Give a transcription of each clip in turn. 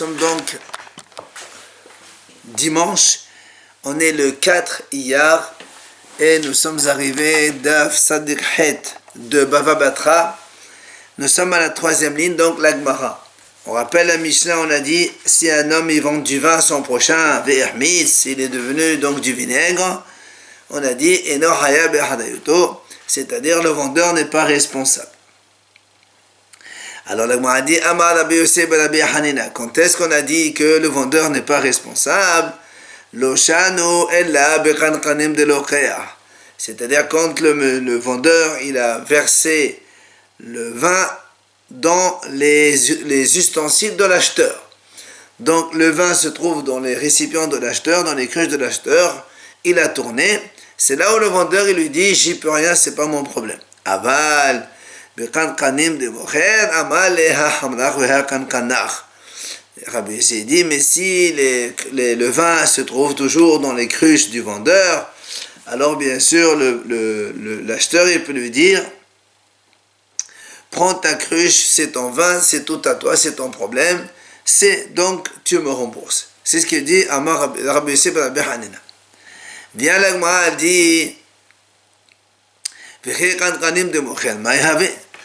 sommes donc dimanche, on est le 4 Iyar et nous sommes arrivés d'Af Sadiq Het de Bava Batra. Nous sommes à la troisième ligne, donc l'Agmara. On rappelle la Mishnah, on a dit, si un homme il vend du vin à son prochain, Ve'ermis, il est devenu donc du vinaigre, on a dit, Eno Haya Behadayuto, c'est-à-dire le vendeur n'est pas responsable. Alors l'Agmara a dit, Amar Rabbi Yosef ben Rabbi Hanina, quand est-ce qu'on a dit que le vendeur n'est pas responsable? Loshanu ella bekankanim de l'okea. C'est-à-dire quand le vendeur il a versé le vin dans les ustensiles de l'acheteur. Donc le vin se trouve dans les récipients de l'acheteur, dans les cruches de l'acheteur, il a tourné, c'est là où le vendeur il lui dit j'y peux rien, c'est pas mon problème. Aval bekankanim de mocher amal leha hamnach veha kankanach. Rabbi Yossi dit mais si le vin se trouve toujours dans les cruches du vendeur, alors bien sûr l'acheteur il peut lui dire prends ta cruche, c'est ton vin, c'est tout à toi, c'est ton problème, c'est donc tu me rembourses. C'est ce qu'il dit Amar Rabbi Yossi ben Rabbi Hanina. Viens l'Agmara dit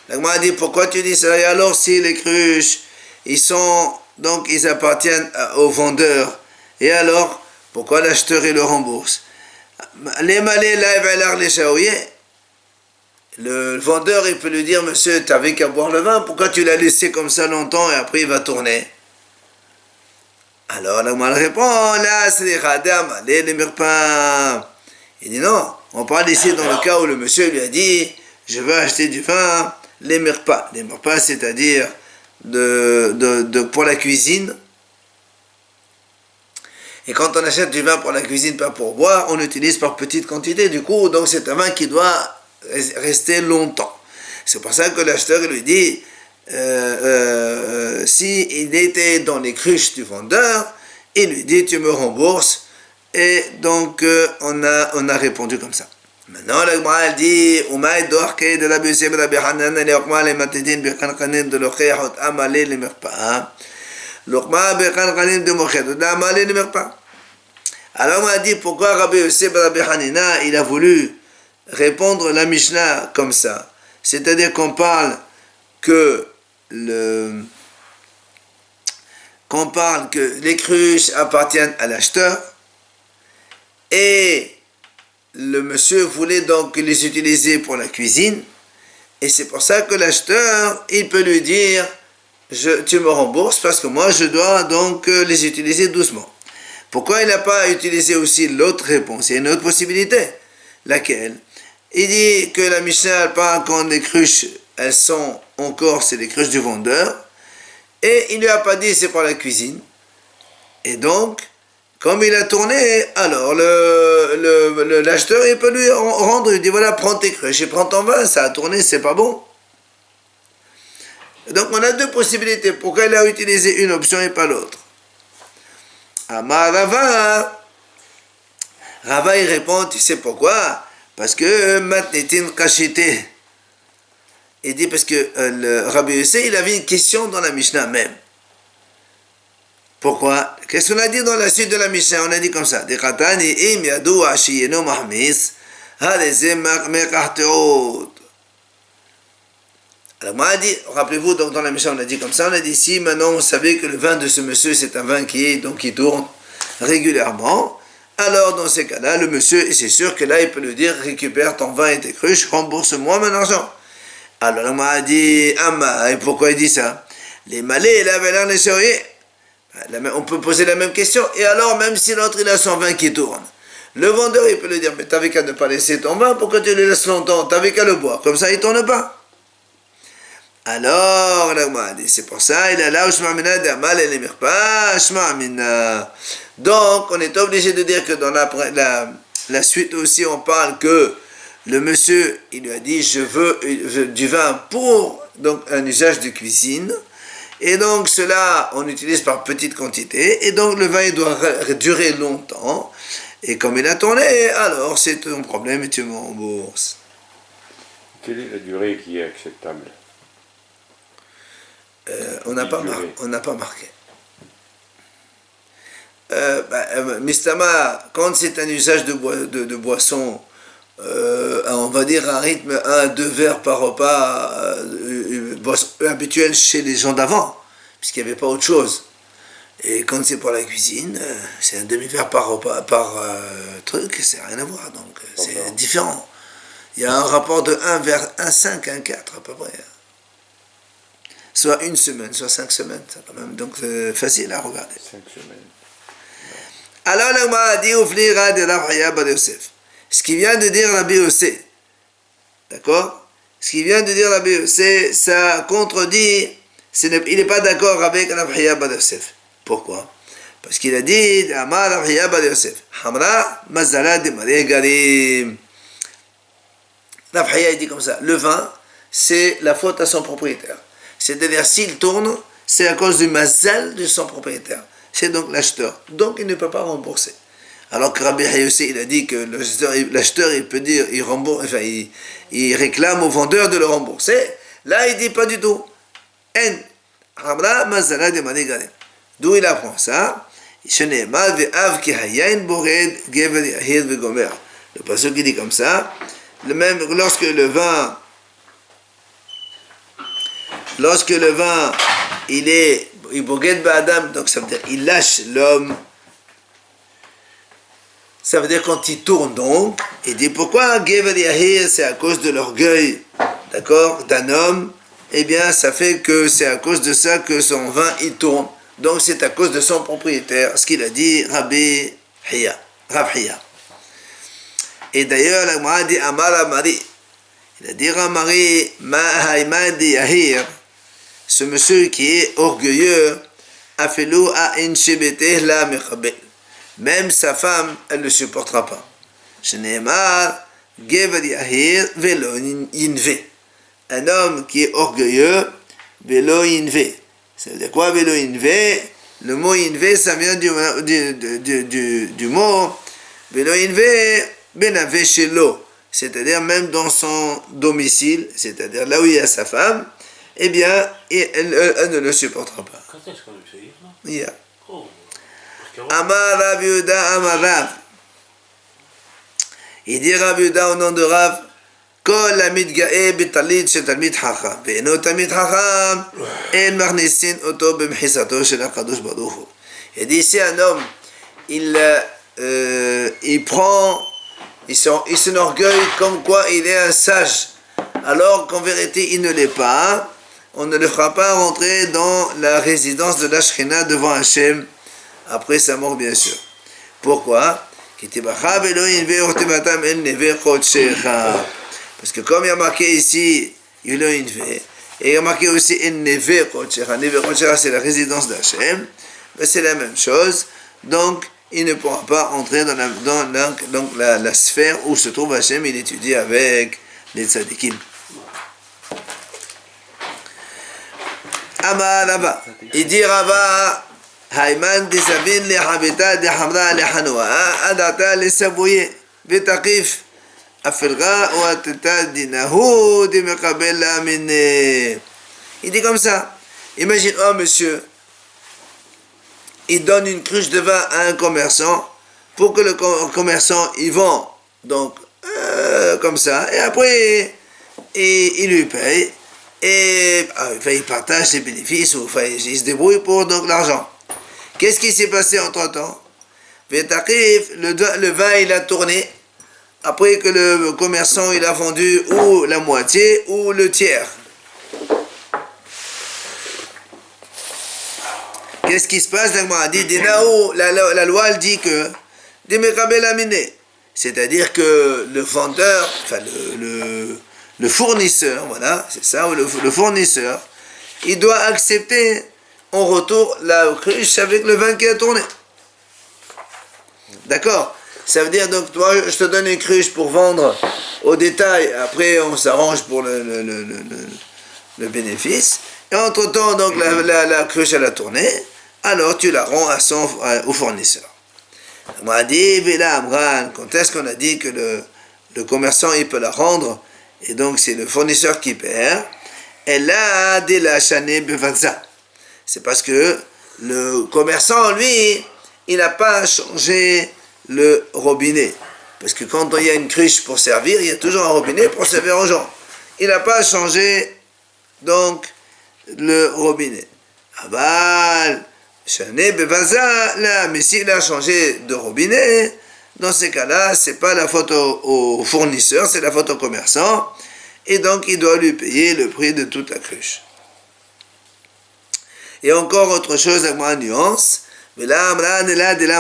l'Agmara dit pourquoi tu dis ça? Et alors si les cruches ils appartiennent au vendeur, et alors pourquoi l'acheteur il le rembourse? Le vendeur il peut lui dire monsieur tu avais qu'à boire le vin, pourquoi tu l'as laissé comme ça longtemps et après il va tourner? Alors l'Agmara répond là c'est les mirpa. Il dit non, on parle ici dans le cas où le monsieur lui a dit je veux acheter du vin, les mirpa, c'est-à-dire pour la cuisine. Et quand on achète du vin pour la cuisine, pas pour boire, on l'utilise par petite quantité. Du coup, donc c'est un vin qui doit rester longtemps. C'est pour ça que l'acheteur lui dit si il était dans les cruches du vendeur, il lui dit tu me rembourses. Et donc on a répondu comme ça. Maintenant la Gemara dit Umaï doarke de la Yosef ben Rabbi Hanan et Lokma le matidin bekankanin de l'ocheachot amalé le mirpa. Lokma bekankanin de mochet de amalé le mirpa. Alors on a dit pourquoi Rabbi Yosef ben Rabbi Hanina il a voulu répondre la Mishnah comme ça. C'est-à-dire qu'on parle que les cruches appartiennent à l'acheteur et le monsieur voulait donc les utiliser pour la cuisine et c'est pour ça que l'acheteur il peut lui dire tu me rembourses parce que moi je dois donc les utiliser doucement. Pourquoi il n'a pas utilisé aussi l'autre réponse? Il y a une autre possibilité. Laquelle? Il dit que la Mishnah parle quand les cruches elles sont encore c'est les cruches du vendeur et il lui a pas dit c'est pour la cuisine et donc comme il a tourné, alors l'acheteur il peut lui rendre, il dit voilà prends tes cruches et prends ton vin, ça a tourné, c'est pas bon. Donc on a deux possibilités, pourquoi il a utilisé une option et pas l'autre? Amar Rava il répond, tu sais pourquoi? Parce que matnetin kashité. Il dit parce que le Rabbi Yosef il avait une question dans la Mishnah même. Pourquoi? Qu'est-ce qu'on a dit dans la suite de la Mishnah? On a dit comme ça. Alors moi a dit, rappelez-vous donc dans la Mishnah on a dit comme ça, on a dit si maintenant on savait que le vin de ce monsieur c'est un vin qui tourne régulièrement, alors dans ces cas-là le monsieur, et c'est sûr que là il peut lui dire récupère ton vin et tes cruches, rembourse-moi mon argent. Alors moi a dit et pourquoi il dit ça? Les malais là l'air les chéris. On peut poser la même question, et alors même si l'autre il a son vin qui tourne, le vendeur il peut lui dire mais t'avais qu'à ne pas laisser ton vin, pourquoi tu le laisses longtemps? T'avais qu'à le boire, comme ça il tourne pas. Alors c'est pour ça il a là donc on est obligé de dire que dans la suite aussi on parle que le monsieur il lui a dit je veux du vin pour donc un usage de cuisine. Et donc cela, on utilise par petite quantité, et donc le vin il doit durer longtemps, et comme il a tourné, alors c'est ton problème et tu me rembourses. Quelle est la durée qui est acceptable? On n'a pas marqué. Mistama, quand c'est un usage de boisson, on va dire un rythme 1 à 2 verres par repas habituel chez les gens d'avant, puisqu'il n'y avait pas autre chose. Et quand c'est pour la cuisine, c'est un demi-verre par repas, par truc, c'est rien à voir, donc c'est différent. Il y a un rapport de 1 vers 1,5, 1,4 à peu près. Soit une semaine, soit 5 semaines, ça quand même, donc c'est facile à regarder. 5 semaines. Alors la Gemara a dit Uflira de Rav Haya bar Yosef. Ce qui vient de dire Rabbi Yossé, d'accord? Ce qui vient de dire Rabbi Yossé, ça contredit, il n'est pas d'accord avec Rav Haya bar Yosef. Pourquoi? Parce qu'il a dit Amar Rav Haya bar Yosef, Hamra mazala de Maré Garim. Rav Haya dit comme ça, le vin, c'est la faute à son propriétaire. C'est-à-dire, s'il tourne, c'est à cause du mazal de son propriétaire. C'est donc l'acheteur. Donc, il ne peut pas rembourser. Alors que Rabbi Yossé, il a dit que l'acheteur, il peut dire, il rembourse, enfin, il réclame au vendeur de le rembourser. Là, il dit pas du tout. En, Hamra mazala de Maré Garim. D'où il apprend ça? Le passage qui dit comme ça, même lorsque le vin, il boged ba'adam, donc ça veut dire il lâche l'homme. Ça veut dire quand il tourne donc, il dit pourquoi Gever Yahir, c'est à cause de l'orgueil, d'accord, d'un homme, eh bien ça fait que c'est à cause de ça que son vin il tourne. Donc c'est à cause de son propriétaire, ce qu'il a dit Rabbi Hiya, Rav Hiya. Et d'ailleurs, la Gemara dit Amar Amari. Il a dit Amari, Ma'haimadi Yahir, ce monsieur qui est orgueilleux, Afelu A'inshibete la Mechabel. Même sa femme, elle ne le supportera pas. Shneemar, Gever Yahir, Velo Yinve. Un homme qui est orgueilleux, Velo Yinve. Ça veut dire quoi, Velo Yinve? Le mot Yinve, ça vient du mot Velo Yinve, Benave Shelo. C'est-à-dire même dans son domicile, c'est-à-dire là où il y a sa femme, eh bien, elle ne le supportera pas. Quand est-ce qu'on le fait? Yeah. Oh. Amar Rav Yehuda Amar Rav. Il dit Rav Yehuda au nom de Rav, Kol Amid Ga'e B'Talit Shel Talmid Chacham, Ve'eno Talmid Chacham, En Marnisin Oto B'Mchisato Shel HaKadosh Baruch Hu. Il dit si un homme, il s'enorgueille comme quoi il est un sage, alors qu'en vérité il ne l'est pas, on ne le fera pas rentrer dans la résidence de la Shekhinah devant Hachem, après sa mort bien sûr. Pourquoi? Parce que comme il y a marqué ici, et il y a marqué aussi Neve Chodshecha, c'est la résidence d'Hachem, c'est la même chose, donc il ne pourra pas entrer dans la sphère où se trouve Hachem, il étudie avec les tzadikim. Amar Rava, il dit Rava, Haïman disabin le habita de Hamra le Hanoa, adata le Sabouye, Betaqif, Afilga ou Ateta dinahu de Mekabel Amine. Il dit comme ça, imagine, oh monsieur, il donne une cruche de vin à un commerçant pour que le commerçant y vend, donc comme ça, et après il lui paye, et il partage ses bénéfices, ou il se débrouille pour donc l'argent. Qu'est-ce qui s'est passé entre-temps? Le vin il a tourné, après que le commerçant il a vendu ou la moitié ou le tiers. Qu'est-ce qui se passe? La loi elle dit que c'est-à-dire que le vendeur, enfin le fournisseur, voilà, c'est ça, le fournisseur, il doit accepter en retour la cruche avec le vin qui a tourné. D'accord? Ça veut dire donc, toi, je te donne une cruche pour vendre au détail, après on s'arrange pour le bénéfice, et entre-temps, donc la cruche elle a tourné, alors tu la rends au fournisseur. On m'a dit, quand est-ce qu'on a dit que le commerçant il peut la rendre, et donc c'est le fournisseur qui perd, et là, dès la chané bevaza. C'est parce que le commerçant, lui, il n'a pas changé le robinet. Parce que quand il y a une cruche pour servir, il y a toujours un robinet pour servir aux gens. Il n'a pas changé donc le robinet. Aval, Shane Bevaza, là, mais s'il a changé de robinet, dans ces cas-là, c'est pas la faute au fournisseur, c'est la faute au commerçant, et donc il doit lui payer le prix de toute la cruche. Et encore autre chose avec ma nuance, mais là,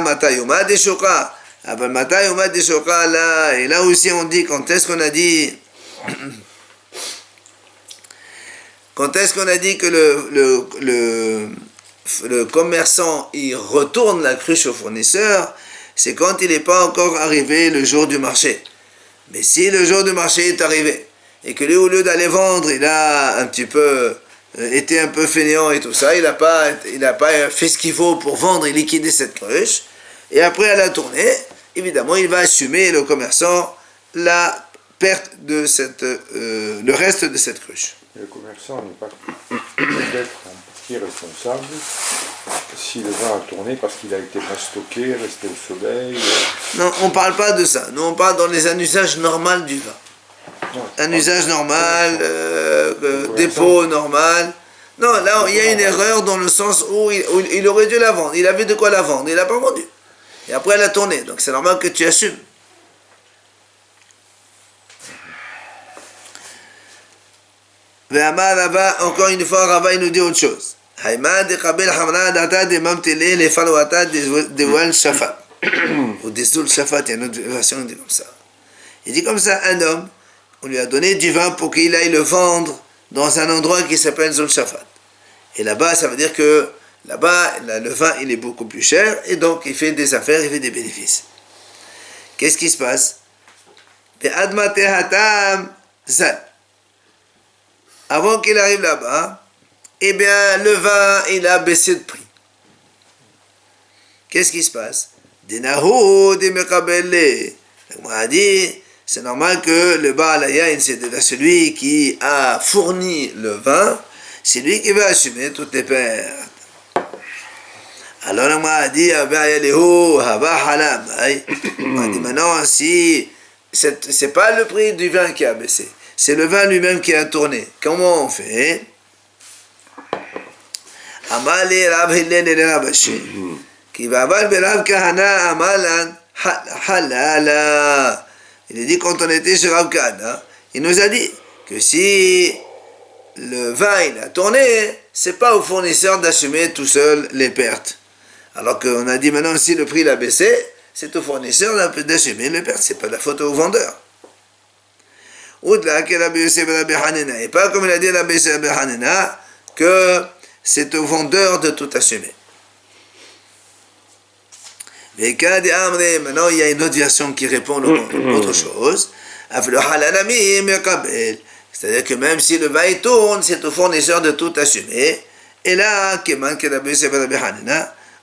matayuma deshoka. Aval matayuma deshoka là, et là aussi on dit, quand est-ce qu'on a dit que le commerçant il retourne la cruche au fournisseur? C'est quand il n'est pas encore arrivé le jour du marché. Mais si le jour du marché est arrivé, et que lui, au lieu d'aller vendre, il a un petit peu été un peu fainéant et tout ça, il n'a pas fait ce qu'il faut pour vendre et liquider cette cruche, et après à la tournée, évidemment, il va assumer, le commerçant, la perte de le reste de cette cruche. Le commerçant n'est pas peut-être en partie responsable si le vin a tourné parce qu'il a été mal stocké, resté au soleil. Non, on ne parle pas de ça. Nous, on parle dans un usage normal du vin. Non, un usage normal, dépôt normal. Non, là, il y a une erreur dans le sens où il aurait dû la vendre. Il avait de quoi la vendre, il ne l'a pas vendue. Et après, elle a tourné. Donc, c'est normal que tu assumes. Encore une fois, Rava il nous dit autre chose. Ou des Zul Shafat, il y a une autre version qui dit comme ça. Il dit comme ça, un homme, on lui a donné du vin pour qu'il aille le vendre dans un endroit qui s'appelle Zul Shafat. Et là-bas, ça veut dire que là-bas, le vin, il est beaucoup plus cher, et donc il fait des affaires, il fait des bénéfices. Qu'est-ce qui se passe? Avant qu'il arrive là-bas, eh bien, le vin, il a baissé de prix. Qu'est-ce qui se passe? On a dit, c'est normal que le Baal Hayayin, c'est celui qui a fourni le vin, c'est lui qui va assumer toutes les pertes. Alors on m'a dit, on m'a dit maintenant, si c'est pas le prix du vin qui a baissé, c'est le vin lui-même qui a tourné. Comment on fait? Amali Rav Hillel et Rav Ashi. Qui va avoir Rav Kahana Amalan Halala. Il a dit quand on était chez Rav Kahana, il nous a dit que si le vin il a tourné, c'est pas au fournisseur d'assumer tout seul les pertes. Alors qu'on a dit maintenant si le prix l'a baissé, c'est au fournisseur d'assumer les pertes, c'est pas de la faute au vendeur. Et pas comme il a dit Rabbi Yossi ben Hanina, que c'est au vendeur de tout assumer. Mais maintenant il y a une autre version qui répond à autre chose. C'est-à-dire que même si le vin tourne, c'est au fournisseur de tout assumer. Et là,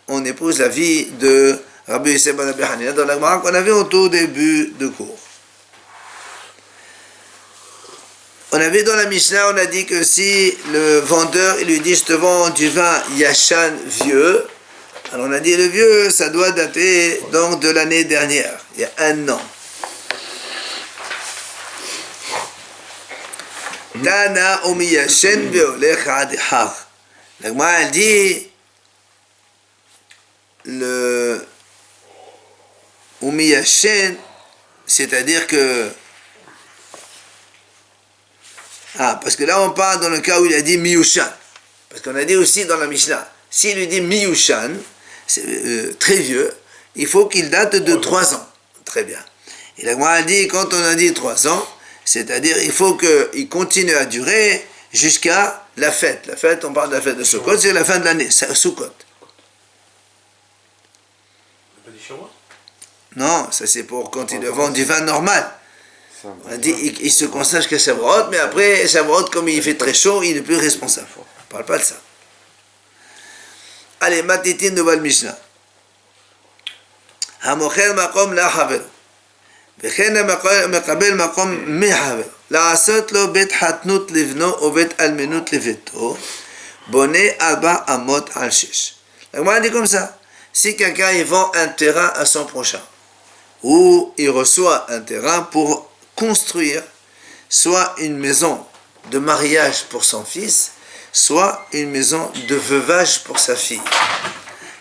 on épouse la vie de Rabbi Yossi ben Hanina dans la Gemara qu'on avait au tout début de cours. On avait dans la Mishnah, on a dit que si le vendeur il lui dit je te vends du vin Yashan vieux, alors on a dit le vieux ça doit dater donc de l'année dernière, il y a 1 an. Tana omi Yashan veolech ad har. La Gemara elle dit le omi Yashan, c'est-à-dire que parce que là on parle dans le cas où il a dit Miyushan. Parce qu'on a dit aussi dans la Mishnah, s'il lui dit Miyushan, c'est très vieux, il faut qu'il date de 3 ans. Très bien. Et la Gemara dit, quand on a dit 3 ans, c'est-à-dire il faut qu'il continue à durer jusqu'à la fête. La fête, on parle de la fête de Sukkot, c'est la fin de l'année, c'est Sukkot. Non, ça c'est pour quand il vend du vin normal. On a dit il se consacre qu'à Shavuot, mais après Shavuot, comme il fait très chaud, il n'est plus responsable. On ne parle pas de ça. Allez, Matitin nouvelle Mishnah. Hamocher makom la haver. וכן מקבל מקום מחבר, לעשות לו בית חתנות לבנו או בית אלמנות לביתו, בונה 4 אמות על 6. הגמרא dit comme ça, si quelqu'un il vend un terrain à son prochain, ou il reçoit un terrain pour construire soit une maison de mariage pour son fils, soit une maison de veuvage pour sa fille.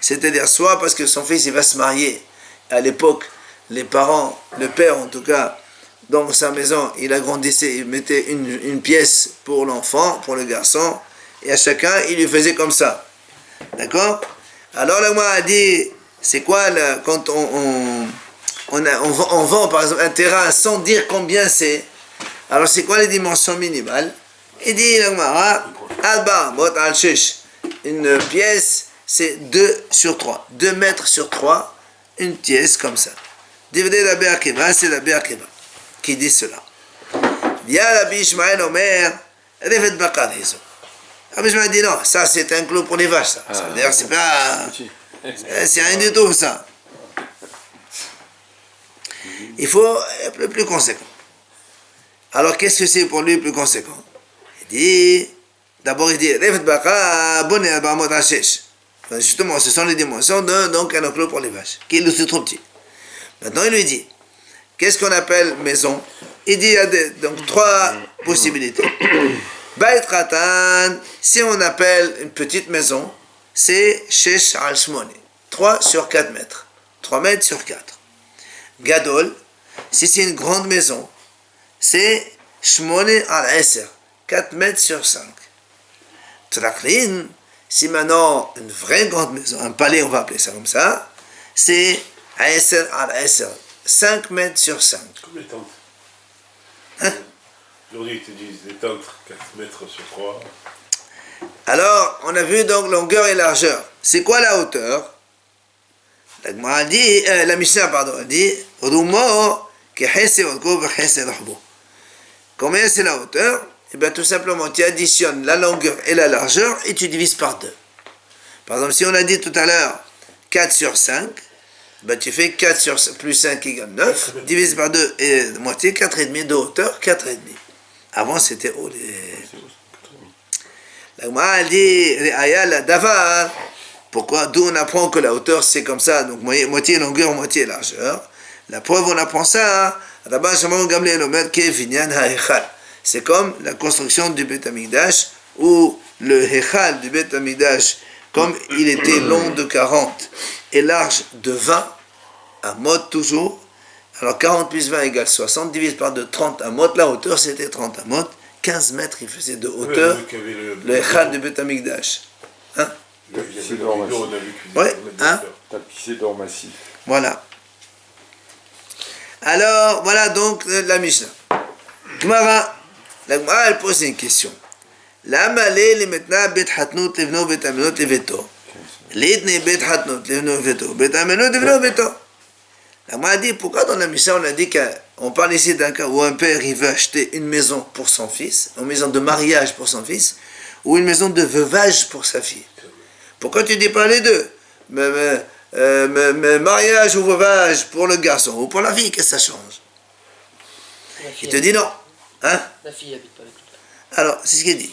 C'est-à-dire soit parce que son fils il va se marier. À l'époque, les parents, le père en tout cas, dans sa maison, il agrandissait, il mettait une pièce pour l'enfant, pour le garçon, et à chacun, il lui faisait comme ça. D'accord? Alors là, moi, a dit, c'est quoi quand on vend par exemple un terrain sans dire combien c'est? Alors c'est quoi les dimensions minimales? Il dit, une pièce, c'est 2 sur 3. 2 mètres sur 3, une pièce comme ça. Dividé Rabbi Akiva, c'est Rabbi Akiva qui dit cela. Via Rabbi Ishmael Omer, Revet Bakar Hizo. Rabbi Ishmael dit non, ça c'est un clou pour les vaches. Ça. Ça veut dire c'est pas. C'est rien du tout ça. Il faut être plus conséquent. Alors qu'est-ce que c'est pour lui plus conséquent? Il dit, d'abord il dit, Revet Bakar, bonne Abamot Hashesh. Justement, ce sont les dimensions donc un enclos pour les vaches, qui est aussi trop petit. Maintenant, il lui dit, qu'est-ce qu'on appelle maison? Il dit, il y a donc 3 possibilités. Bait Khatan, si on appelle une petite maison, c'est Shesh al Shmone, 3 sur 4 mètres, 3 mètres sur 4. Gadol, si c'est une grande maison, c'est Shmone al Eser, 4 mètres sur 5. Traklin, si maintenant une vraie grande maison, un palais, on va appeler ça comme ça, c'est Eser al Eser, 5 mètres sur 5. Comme les tentes. Hein? Aujourd'hui, ils te disent des tentes 4 mètres sur 3. Alors, on a vu donc longueur et largeur. C'est quoi la hauteur? La Mishnah, pardon, a dit Rumo ke hese odko ve hese rahbo. Combien c'est la hauteur? Et bien tout simplement, tu additionnes la longueur et la largeur et tu divises par 2. Par exemple, si on a dit tout à l'heure 4 sur 5, ben tu fais 4 sur 5, plus 5 égale 9, divise par 2 et moitié, 4,5 de hauteur, 4,5. Avant c'était haut. La Gemara elle dit, la davar, pourquoi? D'où on apprend que la hauteur c'est comme ça, donc moitié longueur, moitié largeur. La preuve on apprend ça, c'est comme la construction du Beth Amikdash, où le Hechal du Beth Amikdash, comme il était long de 40 et large de 20, à mode toujours, alors 40 plus 20 égale 60, divise par 2, 30 à mode, la hauteur c'était 30 à mode, 15 mètres il faisait de hauteur, le Hechal du Beth Amikdash. Hein? Tapissé d'or massif. Ouais, hein? Tapissé d'or massif. Voilà. Alors, voilà donc la Mishnah. Gemara, la Gemara elle pose une question. Lama le maintenant bet hatnut levno bet amenot leveto. L'idne bet hatnut levno leveto. Bet amenot levno leveto. La Gemara dit, pourquoi dans la Mishnah on a dit qu'on parle ici d'un cas où un père il veut acheter une maison pour son fils, une maison de mariage pour son fils, ou une maison de veuvage pour sa fille. Pourquoi tu dis pas les deux? Mais mariage ou veuvage pour le garçon ou pour la fille, qu'est-ce que ça change? Il te dit non. Hein? La fille habite pas avec lui. Alors, c'est ce qu'il dit.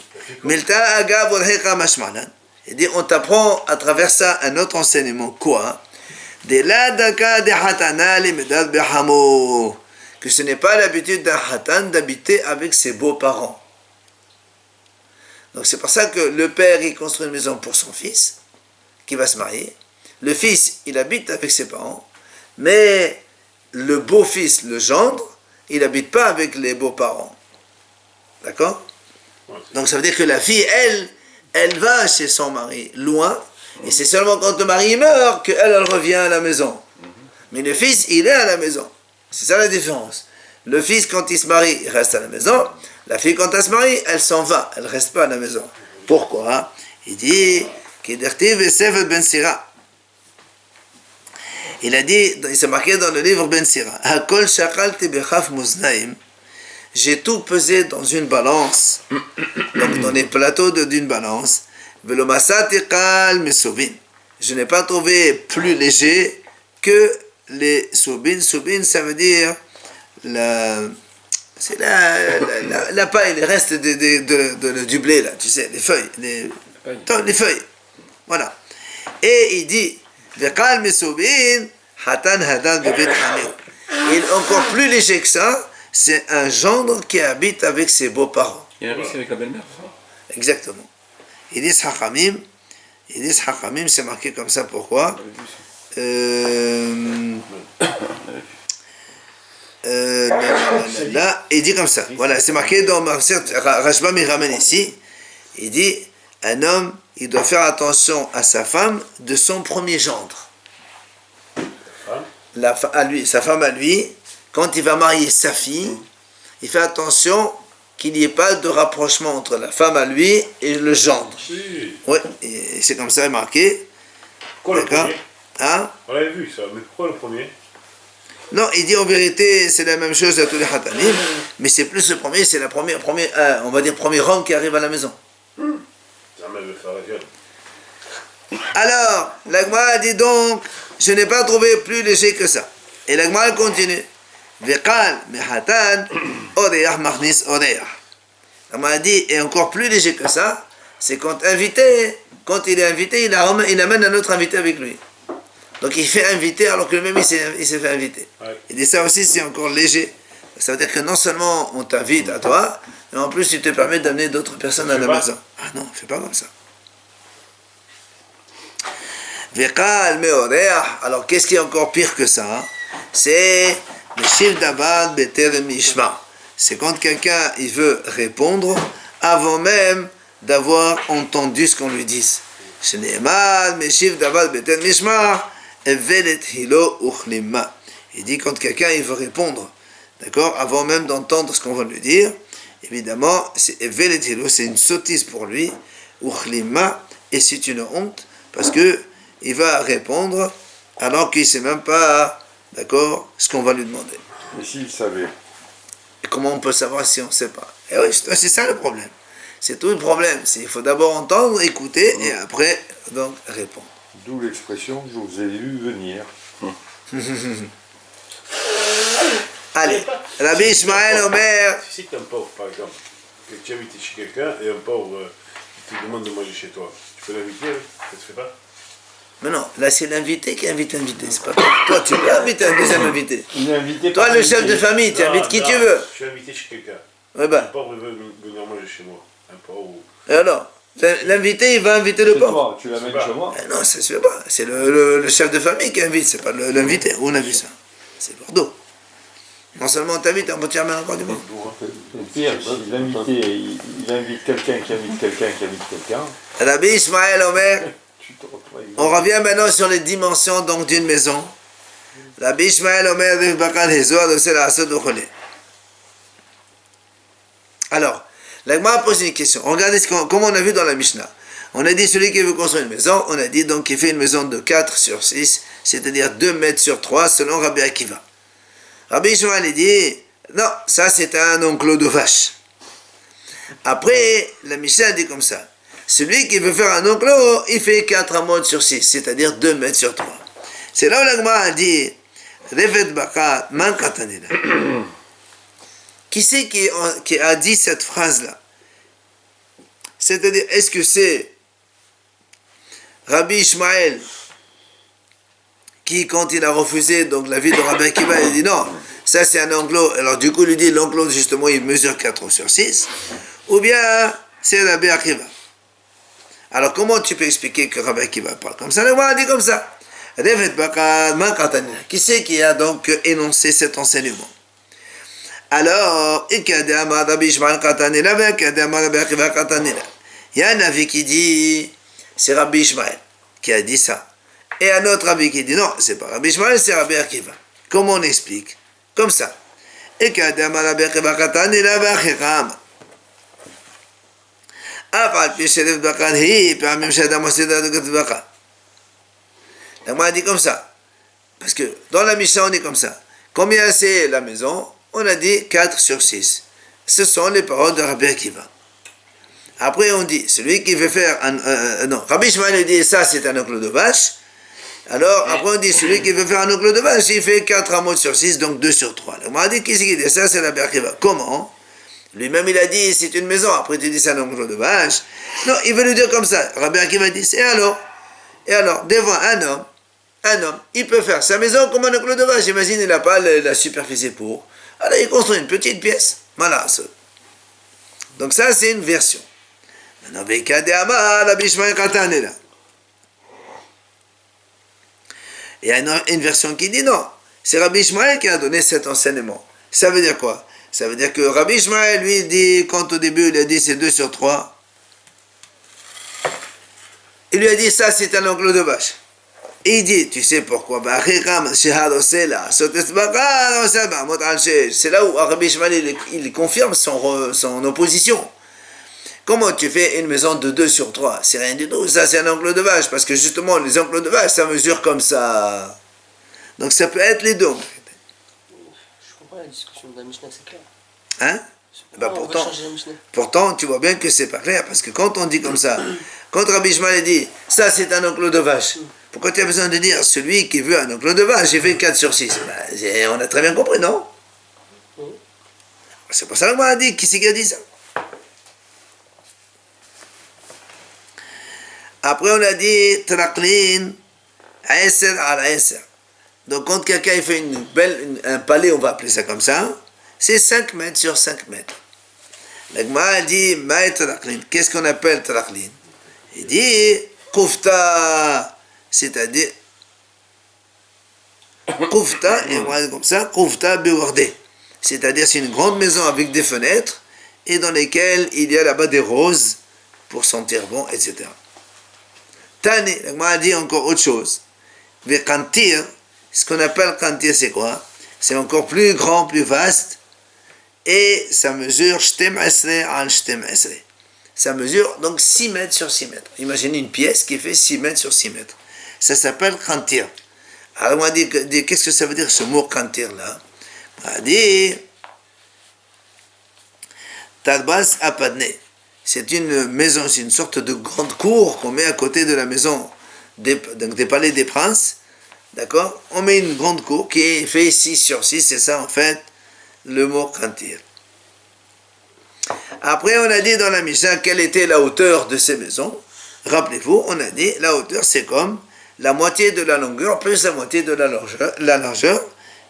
Il dit, on t'apprend à travers ça un autre enseignement. Quoi? Que ce n'est pas l'habitude d'un hatan d'habiter avec ses beaux-parents. Donc c'est pour ça que le père, il construit une maison pour son fils, qui va se marier. Le fils, il habite avec ses parents. Mais le beau-fils, le gendre, il n'habite pas avec les beaux-parents. D'accord? Donc ça veut dire que la fille, elle va chez son mari, loin, et c'est seulement quand le mari meurt qu'elle revient à la maison. Mais le fils, il est à la maison. C'est ça la différence. Le fils, quand il se marie, il reste à la maison. La fille, quand elle se marie, elle s'en va, elle ne reste pas à la maison. Pourquoi? Il dit, il a dit, il s'est marqué dans le livre Ben Sira, Hakol shakalti bechaf muznaim. J'ai tout pesé dans une balance, donc dans les plateaux d'une balance. Je n'ai pas trouvé plus léger que les soubines. Soubines, ça veut dire c'est la paille, les restes du blé, là, tu sais, les feuilles. Les feuilles. Voilà. Et il dit, Veqal Mesobin, Hatan Hadan Bebet Haneo. Et encore plus léger que ça, c'est un gendre qui habite avec ses beaux-parents. Il y a un risque avec la belle-mère, ça. Exactement. Ils disent Hachamim, c'est marqué comme ça, pourquoi? Là, il dit comme ça. Voilà, c'est marqué dans Rashbam, il ramène ici. Il dit un homme, il doit faire attention à sa femme de son premier gendre. Sa femme à lui, quand il va marier sa fille, il fait attention qu'il n'y ait pas de rapprochement entre la femme à lui et le gendre. Si. Oui, c'est comme ça marqué. Pourquoi le premier? Hein? On l'avait vu ça, mais pourquoi le premier? Non, il dit en vérité, c'est la même chose à tous les Hatanim, mais c'est plus le premier, c'est on va dire premier homme qui arrive à la maison. Jamais veut faire la gueule. Alors, l'Agma dit donc, je n'ai pas trouvé plus léger que ça. Et l'Agma continue. Veqal mehatan odeach machnis odeach. L'Agma dit, et encore plus léger que ça, c'est quand il est invité, il amène un autre invité avec lui. Donc il fait inviter alors que lui-même il s'est fait inviter. Ouais. Il dit ça aussi, c'est encore léger. Ça veut dire que non seulement on t'invite à toi, mais en plus tu te permets d'amener d'autres personnes à la maison. Ah non, fais pas comme ça. Veqal meoreach. Alors qu'est-ce qui est encore pire que ça, hein? C'est le chiffre d'avad beter mishma. C'est quand quelqu'un il veut répondre avant même d'avoir entendu ce qu'on lui dit. Shneemal meshiv d'avad beter mishma. Il dit quand quelqu'un il veut répondre, d'accord, avant même d'entendre ce qu'on va lui dire, évidemment, c'est une sottise pour lui, et c'est une honte, parce que il va répondre alors qu'il ne sait même pas, d'accord, ce qu'on va lui demander. Mais s'il savait. Et comment on peut savoir si on ne sait pas? Et oui, c'est ça le problème. C'est tout le problème. Il faut d'abord entendre, écouter, et après, donc, répondre. D'où l'expression « je vous ai vu venir ». Allez, Rabbi Ishmael Omer. Si tu es un pauvre, par exemple, que tu es invité chez quelqu'un et un pauvre il te demande de manger chez toi, tu peux l'inviter, ça ne se fait pas? Mais non, là c'est l'invité qui invite l'invité, c'est pas toi. Toi, tu peux inviter un deuxième invité. Il est invité Toi, par le chef de famille, tu invites qui tu veux. Je suis invité chez quelqu'un. Ouais, Un ben, pauvre veut venir manger chez moi. Un pauvre. et alors, l'invité, il va inviter le C'est pauvre. toi, tu l'amènes chez moi. Non, ça se fait pas. C'est le chef de famille qui invite, c'est pas l'invité. Où on a vu ça? C'est Bordeaux. Non seulement on t'invite, on te ramène encore du monde. Le pire, il invite quelqu'un qui invite quelqu'un qui invite quelqu'un. Rabbi Ishmael Omer. Tu te retrouves avec- On revient maintenant sur les dimensions donc d'une maison. Rabbi Ishmael Omer de Bakan Hezoar de Sela Dokhole. Alors, l'Agma a posé une question. Regardez comment on a vu dans la Mishnah. On a dit celui qui veut construire une maison, on a dit donc qu'il fait une maison de 4 sur 6, c'est-à-dire 2 mètres sur 3 selon Rabbi Akiva. Rabbi Ishmael il dit, non, ça c'est un enclos de vache. Après, la Mishnah dit comme ça. Celui qui veut faire un enclos, il fait 4 amot sur 6, c'est-à-dire 2 mètres sur 3. C'est là où l'Agma a dit, Revet Baka Man Katanina. Qui c'est qui a dit cette phrase-là? C'est-à-dire, est-ce que c'est Rabbi Ishmael qui, quand il a refusé donc la vie de Rabbi Akiva, il a dit non, ça c'est un enclos. Alors du coup, il lui dit l'enclos, justement, il mesure 4 sur 6. Ou bien, c'est Rabbi Akiva. Alors comment tu peux expliquer que Rabbi Akiva parle comme ça? Le roi a dit comme ça. Qui c'est qui a donc énoncé cet enseignement? Alors, il y a un avis qui dit, c'est Rabbi Ishmael qui a dit ça. Et un autre avis qui dit, non, c'est pas Rabbi Ishmael, c'est Rabbi Akiva. Comment on explique? Comme ça. La Gemara dit comme ça. Parce que dans la Mishnah, on dit comme ça. Combien c'est la maison? On a dit 4 sur 6. Ce sont les paroles de Rabbi Akiva. Après, on dit, celui qui veut faire non, Rabbi Ishmael dit, ça c'est un enclos de vache. Alors, après, on dit, celui qui veut faire un enclos de vache, il fait 4 amot sur 6, donc 2 sur 3. On m'a dit, qui c'est qui dit ça? C'est Rabbi Akiva. Comment? Lui-même, il a dit, c'est une maison. Après, tu dis, c'est un enclos de vache. Non, il veut lui dire comme ça. Rabbi Akiva dit, et alors, devant un homme, un homme, il peut faire sa maison comme un oncle de vache. Imagine, il n'a pas la superficie pour. Alors, il construit une petite pièce. Voilà. Donc, ça, c'est une version. Maintenant, il y a une version qui dit non. C'est Rabbi Ishmael qui a donné cet enseignement. Ça veut dire quoi? Ça veut dire que Rabbi Ishmael, lui, dit, quand au début, il a dit c'est 2 sur 3, il lui a dit ça, c'est un oncle de vache. Et il dit, tu sais pourquoi? C'est là où Rabbi Ishmael, il confirme son opposition. Comment tu fais une maison de 2 sur 3? C'est rien du tout, ça c'est un oncle de vache, parce que justement, les oncles de vache, ça mesure comme ça. Donc ça peut être les deux. Je comprends la discussion de la Mishnah, c'est clair. Hein? Bah pourtant, tu vois bien que c'est pas clair, parce que quand on dit comme ça, quand Rabbi Ishmael dit, ça c'est un oncle de vache, pourquoi tu as besoin de dire, celui qui veut un oncle de vache, j'ai fait 4 sur 6? Bah, on a très bien compris, non? C'est pour ça qu'on a dit, qui c'est qui a dit ça? Après, on a dit Traklin, Aeser al Aeser. Donc, quand quelqu'un fait un palais, on va appeler ça comme ça, c'est 5 mètres sur 5 mètres. L'Agma a dit Maï Traklin. Qu'est-ce qu'on appelle Traklin? Il dit Koufta, c'est-à-dire Koufta, et on va dire comme ça, Koufta Bewardé. C'est-à-dire, c'est une grande maison avec des fenêtres et dans lesquelles il y a là-bas des roses pour sentir bon, etc. Tani, l'Agma a dit encore autre chose. Mais Kantir, ce qu'on appelle Kantir, c'est quoi? C'est encore plus grand, plus vaste, et ça mesure Shtem Esre al Shtem Esre. Ça mesure donc 6 mètres sur 6 mètres. Imaginez une pièce qui fait 6 mètres sur 6 mètres. Ça s'appelle Kantir. Alors on a dit qu'est-ce que ça veut dire ce mot Kantir là? On a dit Tadbas Apadne. C'est une maison, c'est une sorte de grande cour qu'on met à côté de la maison des palais des princes. D'accord? On met une grande cour qui est fait 6 sur 6, c'est ça en fait le mot Kantir. Après, on a dit dans la Mishnah quelle était la hauteur de ces maisons. Rappelez-vous, on a dit la hauteur c'est comme la moitié de la longueur plus la moitié de la largeur,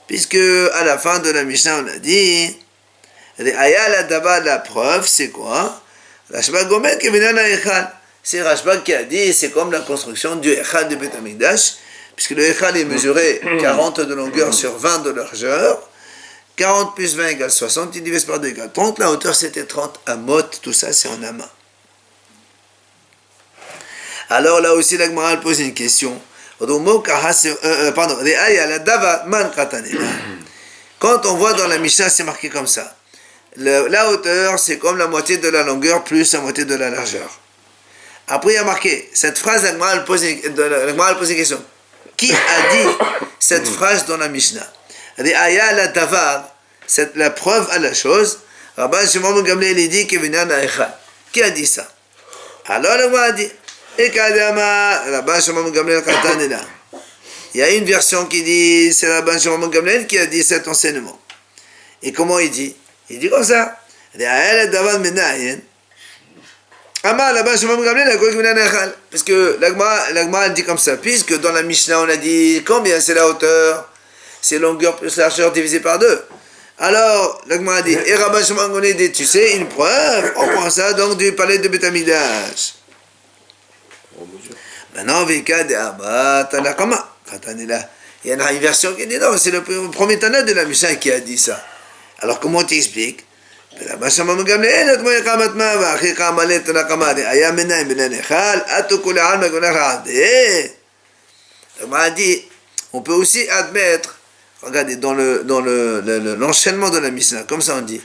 puisque à la fin de la Mishnah on a dit la preuve c'est quoi? Rashba Gomer qui vient à Echal. C'est Rashba qui a dit c'est comme la construction du Echal de Beth Amikdash, puisque le Echal est mesuré 40 de longueur sur 20 de largeur. 40 plus 20 égale 60, il divise par 2 égale 30. La hauteur c'était 30 amot, tout ça c'est en amas. Alors là aussi la Gemara pose une question. Quand on voit dans la Mishnah c'est marqué comme ça. La hauteur, c'est comme la moitié de la longueur plus la moitié de la largeur. Après, il y a marqué, cette phrase, la Gemara pose une question. Qui a dit cette phrase dans la Mishnah? Elle dit, Aya la davar, c'est la preuve à la chose. Rabban Shimon ben Gamliel dit qu'il venait à Echal. Qui a dit ça? Alors, la Gemara a dit, Ekadama, Rabban Shimon ben Gamliel Katan est là. Il y a une version qui dit, c'est Rabban Shimon ben Gamliel qui a dit cet enseignement. Et comment il dit? Il dit comme ça. Parce que l'Agma dit comme ça. Puisque dans la Mishnah, on a dit combien c'est la hauteur? C'est longueur plus largeur divisé par 2. Alors, l'Agma a dit, et Rabban Shimon dit, tu sais, une preuve, on prend ça donc du palais de Beth Amikdash. Maintenant, Vika de Abba Tanakama. Il y a une version qui dit non, c'est le premier Tana de la Mishnah qui a dit ça. Alors comment tu expliques? On peut aussi admettre, regardez, dans l'enchaînement de la Mishnah, comme ça on dit,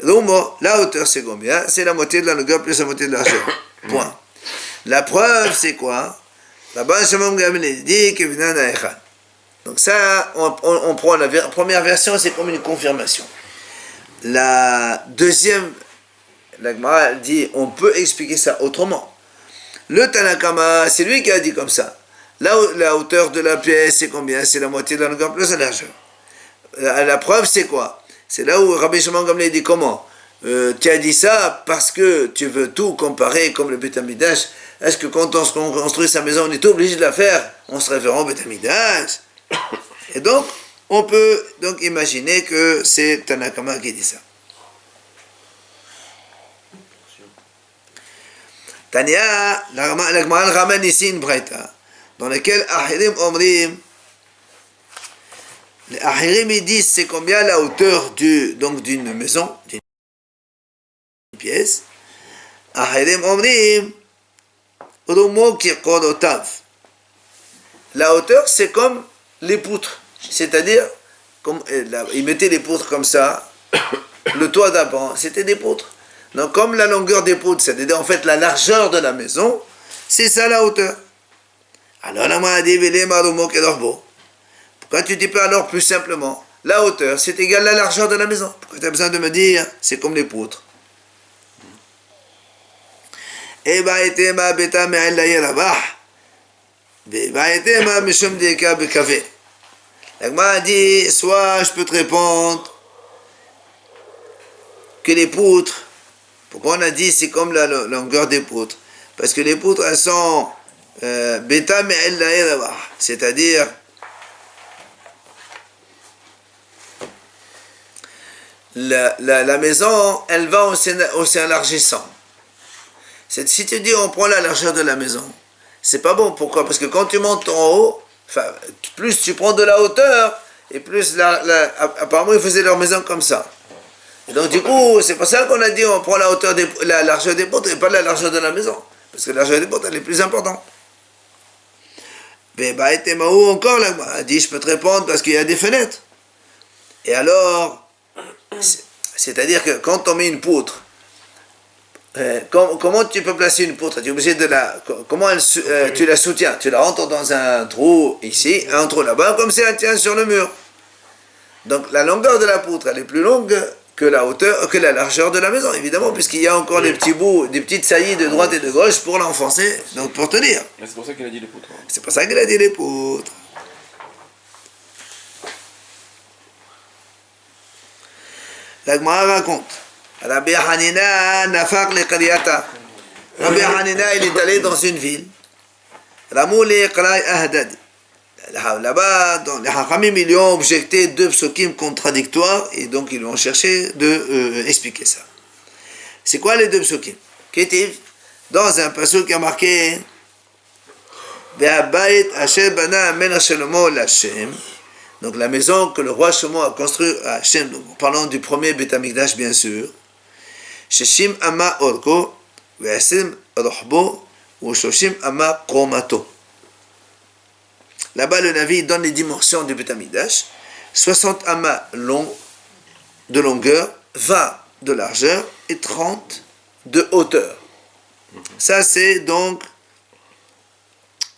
la hauteur c'est combien? C'est la moitié de la longueur plus la moitié de la largeur. Point. La preuve c'est quoi? Là-bas, Shimon Gamliel dit que vient à Echal. Donc ça, on prend la première version, c'est comme une confirmation. La deuxième, la Gemara dit, on peut expliquer ça autrement. Le Tanakama, c'est lui qui a dit comme ça. La hauteur de la pièce, c'est combien? C'est la moitié de la longueur plus la largeur. La preuve, c'est quoi? C'est là où Rabbi Shimon Gamliel dit comment? tu as dit ça parce que tu veux tout comparer comme le Beth Amikdash. Est-ce que quand on construit sa maison, on est obligé de la faire en se référant au Beth Amikdash? Et donc, on peut donc imaginer que c'est Tanakama qui dit ça. Tania, la Gemara ramène ici une braïta dans laquelle Ahirim Omrim, les Ahirim ils disent c'est combien la hauteur d'une maison, d'une pièce. Ahirim Omrim, Rumo Kirkod Otav. La hauteur c'est comme les poutres, c'est-à-dire, ils mettaient les poutres comme ça, le toit d'avant, c'était des poutres. Donc, comme la longueur des poutres, c'est-à-dire en fait la largeur de la maison, c'est ça la hauteur. Alors, la m'a dit, pourquoi tu dis pas alors plus simplement, la hauteur, c'est égal à la largeur de la maison? Pourquoi tu as besoin de me dire, c'est comme les poutres? Et bah, était ma bêta, mais elle l'a y là-bas. Bah, était ma mishum de café. La m'a dit, soit je peux te répondre que les poutres, pourquoi on a dit c'est comme la longueur des poutres? Parce que les poutres, elles sont bêta, mais elles là-bas. C'est-à-dire, la maison, elle va aussi élargissant. Si tu dis on prend la largeur de la maison, c'est pas bon. Pourquoi? Parce que quand tu montes en haut, plus tu prends de la hauteur, et plus apparemment ils faisaient leur maison comme ça. Et donc du coup, c'est pour ça qu'on a dit on prend la largeur des poutres et pas la largeur de la maison. Parce que la largeur des poutres, elle est plus importante. Mais bah, et Maou encore là, a dit je peux te répondre parce qu'il y a des fenêtres. Et alors, c'est-à-dire que quand on met une poutre, comment tu peux placer une poutre? Tu es obligé de tu la soutiens? Tu la rentres dans un trou ici, un trou là-bas, comme si elle tient sur le mur. Donc la longueur de la poutre, elle est plus longue que la largeur de la maison, évidemment, puisqu'il y a encore des petits bouts, des petites saillies de droite et de gauche pour l'enfoncer, donc pour tenir. C'est pour ça qu'il a dit les poutres. C'est pour ça qu'il a dit les poutres. La Gemara raconte, Rabbi Hanina nafaq le qariyata. Rabbi Hanina, il est allé dans une ville. Ramou le qaray ahdadi. Là-bas, dans les Hachamim, ils lui ont objecté 2 psukim contradictoires et donc ils lui ont cherché d'expliquer ça. C'est quoi les 2 psukim? Kétiv, dans un pasuk qui a marqué Be'abayit Asher bana amen Shlomo l'Hashem, donc la maison que le roi Shlomo a construite à Hachem, parlant du premier Beth Amikdash bien sûr, Sheshim ama orko, ve'asim rohbo, ou shoshim ama komato. Là-bas, le Navi donne les dimensions du Beth Amikdash, 60 amas de longueur, 20 de largeur et 30 de hauteur. Ça, c'est donc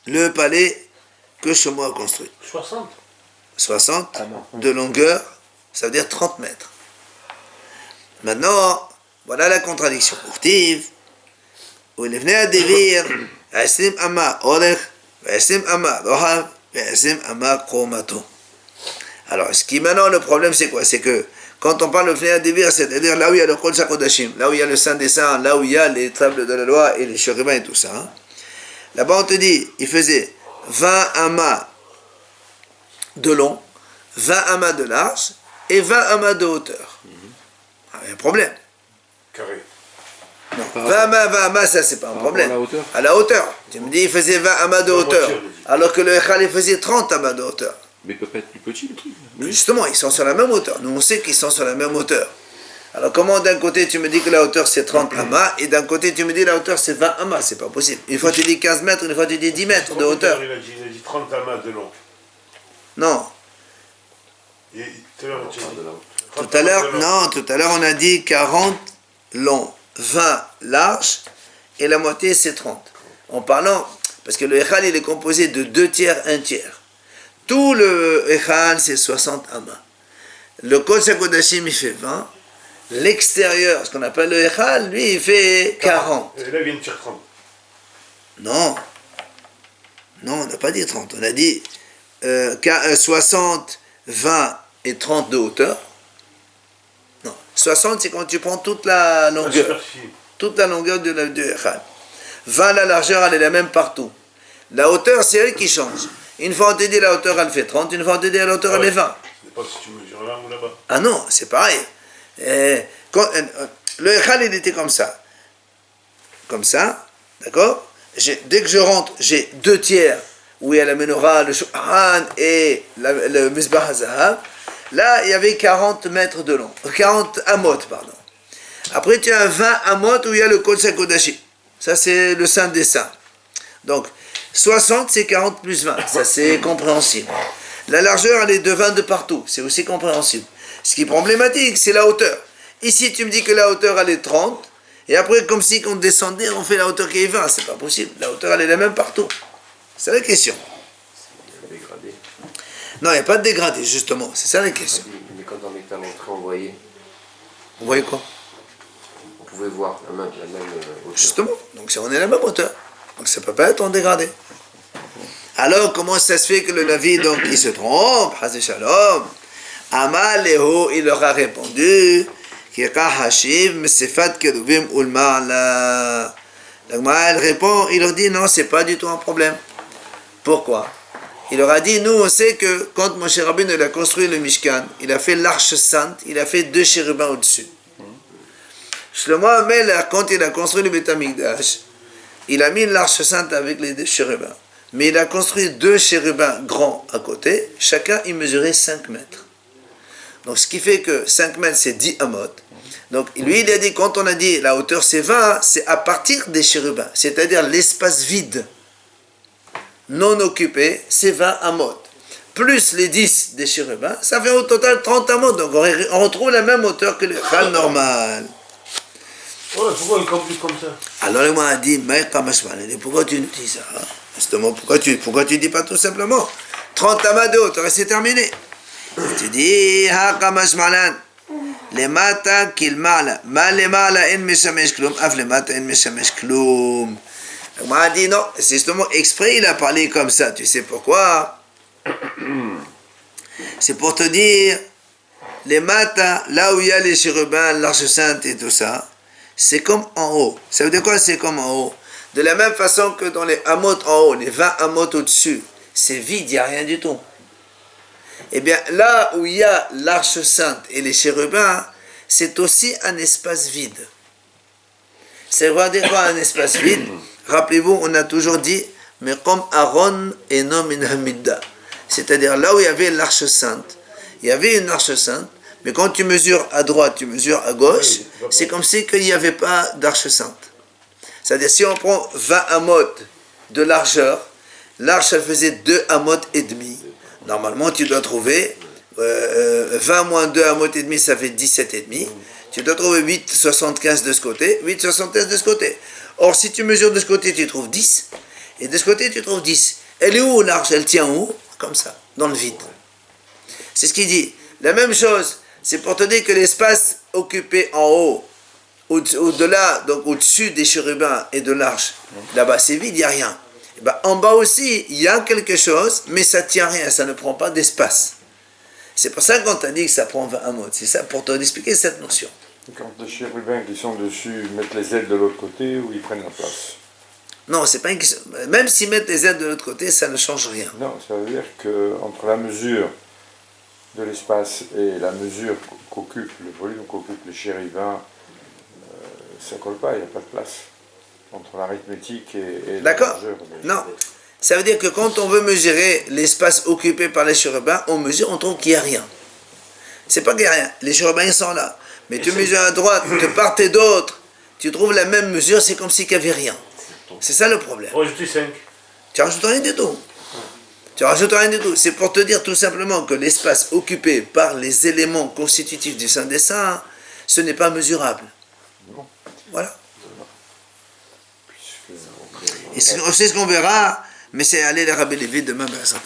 le palais que Shlomo a construit. 60 de longueur, ça veut dire 30 mètres. Maintenant, voilà la contradiction. Où il venait à dévir, Asim ama orech, Asim ama rohav, alors, maintenant le problème c'est quoi? C'est que quand on parle de Fnei Adivir, c'est-à-dire là où il y a le Kol Sakodashim, là où il y a le Saint des Saints, là où il y a les tables de la loi et les chérubins et tout ça, hein. Là-bas on te dit, il faisait 20 amas de long, 20 amas de large et 20 amas de hauteur. Il y a un problème. Carré. Non, 20 amas, ça c'est pas un problème. À la hauteur. Tu me dis, il faisait 20 amas de hauteur, alors que le Echal, il faisait 30 amas de hauteur. Mais il peut pas être plus petit le truc. Oui. Justement, ils sont sur la même hauteur. Nous, on sait qu'ils sont sur la même hauteur. Alors, comment d'un côté tu me dis que la hauteur c'est 30 amas, et d'un côté tu me dis que la hauteur c'est 20 amas? C'est pas possible. Une fois tu dis 15 mètres, une fois tu dis 10 mètres de hauteur. Il a dit 30 amas de long. Non. Tout à l'heure, on a dit 40 long, 20 large, et la moitié c'est 30. En parlant, parce que le Echal il est composé de 2 tiers, 1 tiers. Tout le Echal c'est 60 amas. Le Kodesh HaKodashim il fait 20. L'extérieur, ce qu'on appelle le Echal, lui il fait 40. Et là il vient de dire 30. Non, on n'a pas dit 30. On a dit 60, 20 et 30 de hauteur. Non, 60, c'est quand tu prends toute la longueur. Superficie. Toute la longueur du Echad. 20, la largeur, elle est la même partout. La hauteur, c'est elle qui change. Une fois on te dit la hauteur, elle fait 30. Une fois on te dit la hauteur, elle est 20. Je sais pas si tu mesures là ou là-bas. Ah non, c'est pareil. Le Echad, il était comme ça. Comme ça, d'accord? Dès que je rentre, j'ai 2 tiers où il y a la menorah, le shouhan et le misbah hazahav. Là, il y avait 40 mètres de long. 40 amot, pardon. Après, tu as 20 amot où il y a le Kodesh HaKodashim. Ça, c'est le Saint des Saints. Donc, 60, c'est 40 plus 20. Ça, c'est compréhensible. La largeur, elle est de 20 de partout. C'est aussi compréhensible. Ce qui est problématique, c'est la hauteur. Ici, tu me dis que la hauteur, elle est 30. Et après, comme si on descendait, on fait la hauteur qui est 20. C'est pas possible. La hauteur, elle est la même partout. C'est la question. Dégradé. Non, il n'y a pas de dégradé, justement. C'est ça la question. Mais quand on était à l'entrée, on voyait, Vous voyez quoi? on pouvait voir la même hauteur. Justement. Donc, on est à la même hauteur. Donc, ça ne peut pas être en dégradé. Alors, comment ça se fait que le Navi, donc, il se trompe? Hazé Shalom. Amalého, il leur a répondu. Elle répond, il leur dit non, c'est pas du tout un problème. Pourquoi? Il leur a dit, nous on sait que quand Moshe Rabbeinu il a construit le Mishkan, il a fait l'arche sainte, il a fait 2 chérubins au-dessus. Shlomo HaMelech, quand il a construit le Beth Amikdash, il a mis l'arche sainte avec les 2 chérubins. Mais il a construit 2 chérubins grands à côté, chacun il mesurait 5 mètres. Donc ce qui fait que 5 mètres c'est 10 amot. Donc lui il a dit, quand on a dit la hauteur c'est 20, c'est à partir des chérubins, c'est-à-dire l'espace vide, non occupé, c'est 20 amot. Plus les 10 des chérubins, ça fait au total 30 amot. Donc on retrouve la même hauteur que le Echad normal. Ouais, pourquoi il complique comme ça? Alors le a dit, mais pourquoi tu nous dis ça? Justement, pourquoi tu dis pas tout simplement 30 amas de hauteur et c'est terminé? Tu dis, למטה כלמעלה, מה למעלה אין משמש כלום, אף למטה אין משמש כלום. On m'a dit non, c'est justement exprès il a parlé comme ça, tu sais pourquoi? C'est pour te dire, les matas, là où il y a les chérubins, l'arche sainte et tout ça, c'est comme en haut. Ça veut dire quoi c'est comme en haut? De la même façon que dans les amot en haut, les 20 amot au-dessus, c'est vide, il n'y a rien du tout. Eh bien, là où il y a l'arche sainte et les chérubins, c'est aussi un espace vide. C'est quoi un espace vide? Rappelez-vous, on a toujours dit, mais comme Aaron et non Minamida. C'est-à-dire là où il y avait l'arche sainte, il y avait une arche sainte, mais quand tu mesures à droite, tu mesures à gauche, c'est comme si il n'y avait pas d'arche sainte. C'est-à-dire si on prend 20 amot de largeur, l'arche elle faisait 2 amot et demi. Normalement, tu dois trouver 20 moins 2 amot et demi, ça fait 17 et demi. Tu dois trouver 8,75 de ce côté, 8,75 de ce côté. Or, si tu mesures de ce côté, tu trouves 10, et de ce côté, tu trouves 10. Elle est où l'arche? Elle tient où? Comme ça, dans le vide. C'est ce qu'il dit. La même chose, c'est pour te dire que l'espace occupé en haut, au-delà, donc au-dessus des chérubins et de l'arche, là-bas, c'est vide, il n'y a rien. Et ben, en bas aussi, il y a quelque chose, mais ça ne tient rien, ça ne prend pas d'espace. C'est pour ça qu'on t'a dit que ça prend 20 amot. C'est ça pour t'expliquer cette notion. Quand les chérubins qui sont dessus mettent les ailes de l'autre côté ou ils prennent la place? Non, c'est pas une question. Même s'ils mettent les ailes de l'autre côté, ça ne change rien. Non, ça veut dire qu'entre la mesure de l'espace et la mesure qu'occupe, le volume qu'occupent les chérubins, ça ne colle pas, il n'y a pas de place. Entre l'arithmétique et la D'accord. largeur. Non. Ça veut dire que quand on veut mesurer l'espace occupé par les chérubins, on mesure, on trouve qu'il n'y a rien. C'est pas qu'il n'y a rien. Les chérubins, ils sont là. Mais tu mesures à droite, de part et d'autre, tu trouves la même mesure, c'est comme s'il n'y avait rien. C'est ça le problème. Rajouter 5. Tu rajoutes rien du tout. Tu rajoutes rien du tout. C'est pour te dire tout simplement que l'espace occupé par les éléments constitutifs du Saint des Saints, ce n'est pas mesurable. Voilà. Et c'est ce qu'on verra, mais c'est aller les Rabbi Lévi demain, ben, ça